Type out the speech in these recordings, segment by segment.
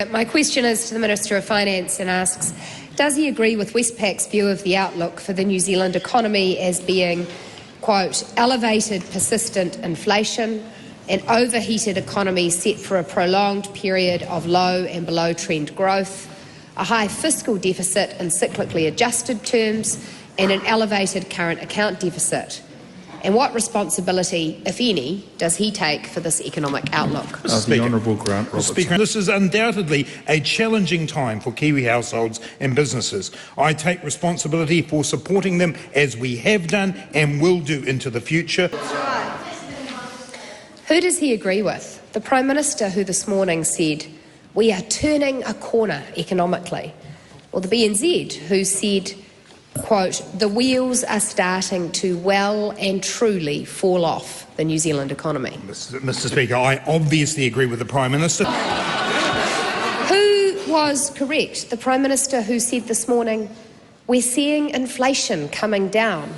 My question is to the Minister of Finance and asks, does he agree with Westpac's view of the outlook for the New Zealand economy as being, quote, elevated persistent inflation, an overheated economy set for a prolonged period of low and below trend growth, a high fiscal deficit in cyclically adjusted terms, and an elevated current account deficit? And what responsibility, if any, does he take for this economic outlook? The Honourable Grant Robertson. Speaker, this is undoubtedly a challenging time for Kiwi households and businesses. I take responsibility for supporting them as we have done and will do into the future. Who does he agree with? The Prime Minister, who this morning said, we are turning a corner economically, or the BNZ, who said, quote, the wheels are starting to well and truly fall off the New Zealand economy? Mr. Speaker, I obviously agree with the Prime Minister. Who was correct? The Prime Minister who said this morning, we're seeing inflation coming down,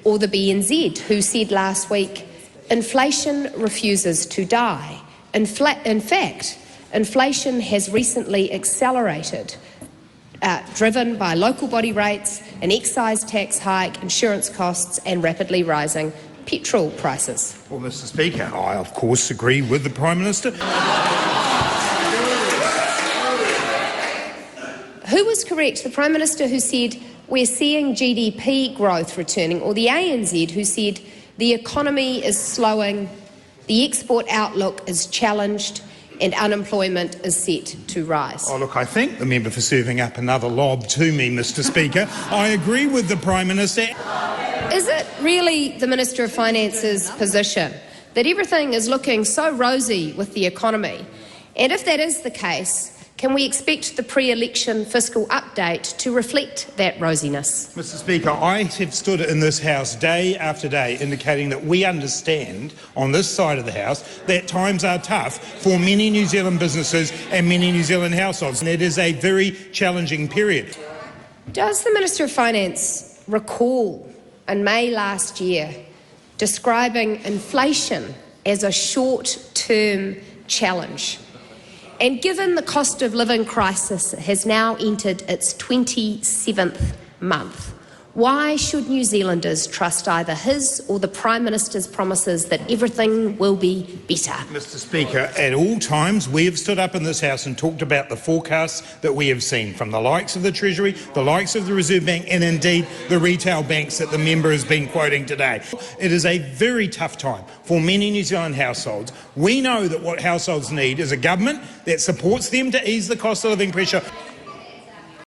or the BNZ who said last week, inflation refuses to die. In fact, inflation has recently accelerated, driven by local body rates, an excise tax hike, insurance costs and rapidly rising petrol prices. Well, Mr. Speaker, I of course agree with the Prime Minister. Who was correct? The Prime Minister who said we're seeing GDP growth returning, or the ANZ who said the economy is slowing, the export outlook is challenged and unemployment is set to rise? Oh, look, I thank the member for serving up another lob to me, Mr. Speaker. I agree with the Prime Minister. Is it really the Minister of Finance's position that everything is looking so rosy with the economy? And if that is the case, can we expect the pre-election fiscal update to reflect that rosiness? Mr. Speaker, I have stood in this House day after day indicating that we understand on this side of the House that times are tough for many New Zealand businesses and many New Zealand households, and it is a very challenging period. Does the Minister of Finance recall in May last year describing inflation as a short-term challenge? And given the cost of living crisis has now entered its 27th month, why should New Zealanders trust either his or the Prime Minister's promises that everything will be better? Mr. Speaker, at all times we have stood up in this House and talked about the forecasts that we have seen from the likes of the Treasury, the likes of the Reserve Bank and indeed the retail banks that the member has been quoting today. It is a very tough time for many New Zealand households. We know that what households need is a government that supports them to ease the cost of living pressure.